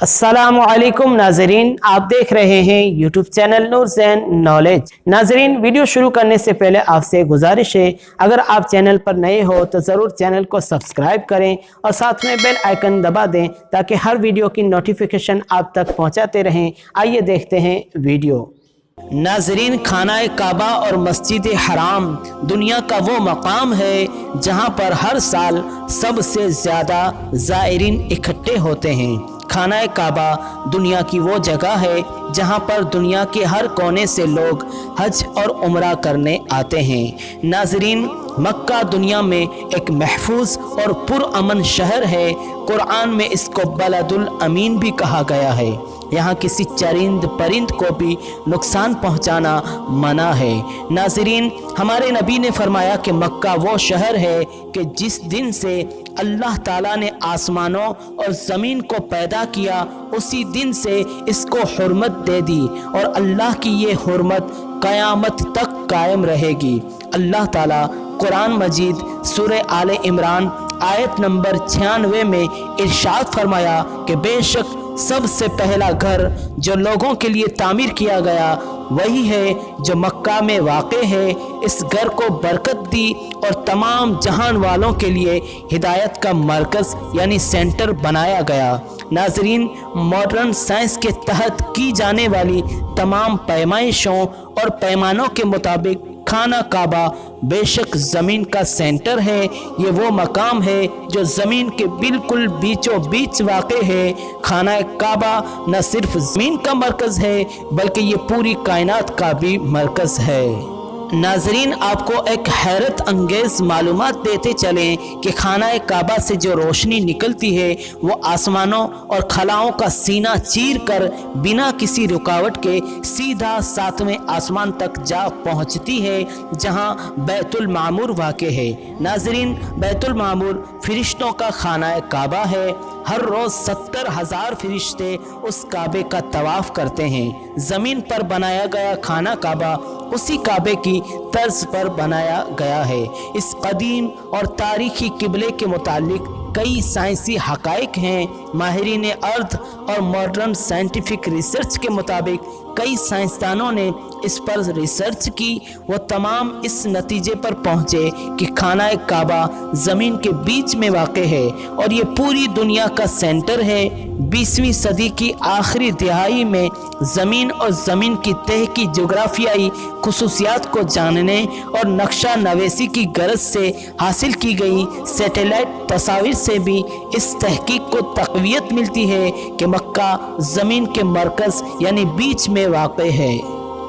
अस्सलामु अलैकुम नाजरीन, आप देख रहे हैं यूट्यूब चैनल नूर ज़ैन नॉलेज। नाजरीन, वीडियो शुरू करने से पहले आपसे गुजारिश है, अगर आप चैनल पर नए हो तो ज़रूर चैनल को सब्सक्राइब करें और साथ में बेल आइकन दबा दें ताकि हर वीडियो की नोटिफिकेशन आप तक पहुंचाते रहें। आइए देखते हैं वीडियो। नाजरीन, खाना काबा और मस्जिद हराम दुनिया का वो मकाम है जहां पर हर साल सबसे ज़्यादा ज़ायरीन इकट्ठे होते हैं। खाना काबा दुनिया की वो जगह है जहां पर दुनिया के हर कोने से लोग हज और उम्रा करने आते हैं। नाजरीन, मक्का दुनिया में एक महफूज और पुरअमन शहर है। कुरान में इसको बलदुल अमीन भी कहा गया है। यहाँ किसी चरिंद परिंद को भी नुकसान पहुँचाना मना है। नाजरीन, हमारे नबी ने फरमाया कि मक्का वो शहर है कि जिस दिन से अल्लाह ताला ने आसमानों और ज़मीन को पैदा किया उसी दिन से इसको हुर्मत दे दी और अल्लाह की ये हुर्मत क़यामत तक कायम रहेगी। अल्लाह ताला कुरान मजीद सूरह आले इमरान आयत नंबर 96 में इरशाद फरमाया कि बेशक सबसे पहला घर जो लोगों के लिए तामीर किया गया वही है जो मक्का में वाक़े है। इस घर को बरकत दी और तमाम जहान वालों के लिए हिदायत का मरकज़ यानी सेंटर बनाया गया। नाजरीन, मॉडर्न साइंस के तहत की जाने वाली तमाम पैमाइशों और पैमानों के मुताबिक खाना काबा बेशक ज़मीन का सेंटर है। ये वो मकाम है जो ज़मीन के बिल्कुल बीचों बीच वाक़े है। खाना काबा न सिर्फ ज़मीन का मरकज़ है बल्कि ये पूरी कायनात का भी मरकज़ है। नाजरीन, आपको एक हैरत अंगेज़ मालूमात देते चलें कि खाना काबा से जो रोशनी निकलती है वो आसमानों और खलाओं का सीना चीर कर बिना किसी रुकावट के सीधा 7वें आसमान तक जा पहुंचती है जहां बैतुल मामूर वाक़े है। नाजरीन, बैतुल मामूर फरिश्तों का खाना काबा है। हर रोज़ 70,000 फरिश्ते उस काबे का तवाफ़ करते हैं। ज़मीन पर बनाया गया खाना काबा उसी काबे की तर्ज पर बनाया गया है। इस कदीम और तारीखी किबले के मुतालिक कई साइंसी हक़ाइक़ हैं। माहिरीन अर्थ और मॉडर्न साइंटिफिक रिसर्च के मुताबिक कई साइंसदानों ने इस पर रिसर्च की। वो तमाम इस नतीजे पर पहुँचे कि खाना काबा ज़मीन के बीच में वाक़े है और ये पूरी दुनिया का सेंटर है। 20वीं सदी की आखिरी दिहाई में ज़मीन और ज़मीन की तह की जोग्राफियाई खुसूसियात को जानने और नक्शा नवेसी की गरज से हासिल की गई सैटेलाइट तस्वीर से भी इस तहकीक को तक़वियत मिलती है कि मक्का ज़मीन के मरकज़ यानी बीच में वाक़े है।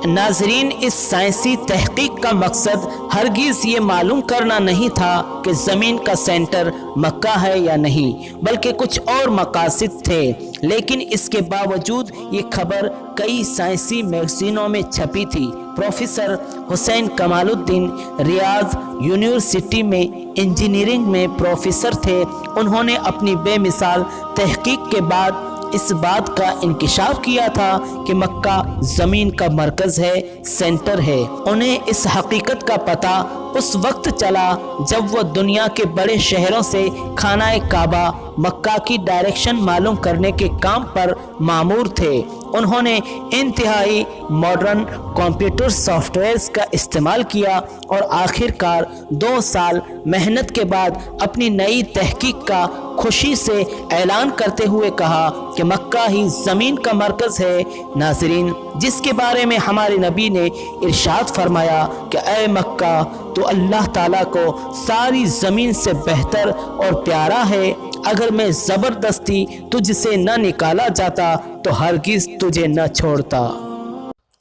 नाजरीन, इस साइंसी तहकीक का मकसद हरगिज़ ये मालूम करना नहीं था कि ज़मीन का सेंटर मक्का है या नहीं, बल्कि कुछ और मकासद थे। लेकिन इसके बावजूद ये खबर कई साइंसी मैगज़ीनों में छपी थी। प्रोफेसर हुसैन कमालुद्दीन रियाज यूनिवर्सिटी में इंजीनियरिंग में प्रोफेसर थे। उन्होंने अपनी बेमिसाल तहकीक के बाद इस बात का इंकिशाफ किया था कि मक्का ज़मीन का मरकज़ है, सेंटर है। उन्हें इस हकीकत का पता उस वक्त चला जब वो दुनिया के बड़े शहरों से खाना काबा मक्का की डायरेक्शन मालूम करने के काम पर मामूर थे। उन्होंने इंतहाई मॉडर्न कंप्यूटर सॉफ्टवेयर्स का इस्तेमाल किया और आखिरकार 2 साल मेहनत के बाद अपनी नई तहकीक का खुशी से ऐलान करते हुए कहा कि मक्का ही ज़मीन का मरकज़ है। नाज़रीन, जिसके बारे में हमारे नबी ने इरशाद फरमाया कि ऐ मक्का, तो अल्लाह ताला को सारी ज़मीन से बेहतर और प्यारा है। अगर मैं ज़बरदस्ती तुझसे न निकाला जाता तो हरगिज़ तुझे न छोड़ता।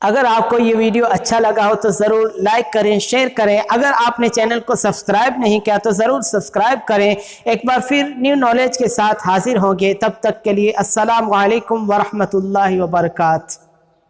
अगर आपको ये वीडियो अच्छा लगा हो तो ज़रूर लाइक करें, शेयर करें। अगर आपने चैनल को सब्सक्राइब नहीं किया तो ज़रूर सब्सक्राइब करें। एक बार फिर न्यू नॉलेज के साथ हाजिर होंगे। तब तक के लिए अस्सलामु अलैकुम वरहमतुल्लाहि वबरकातुहू।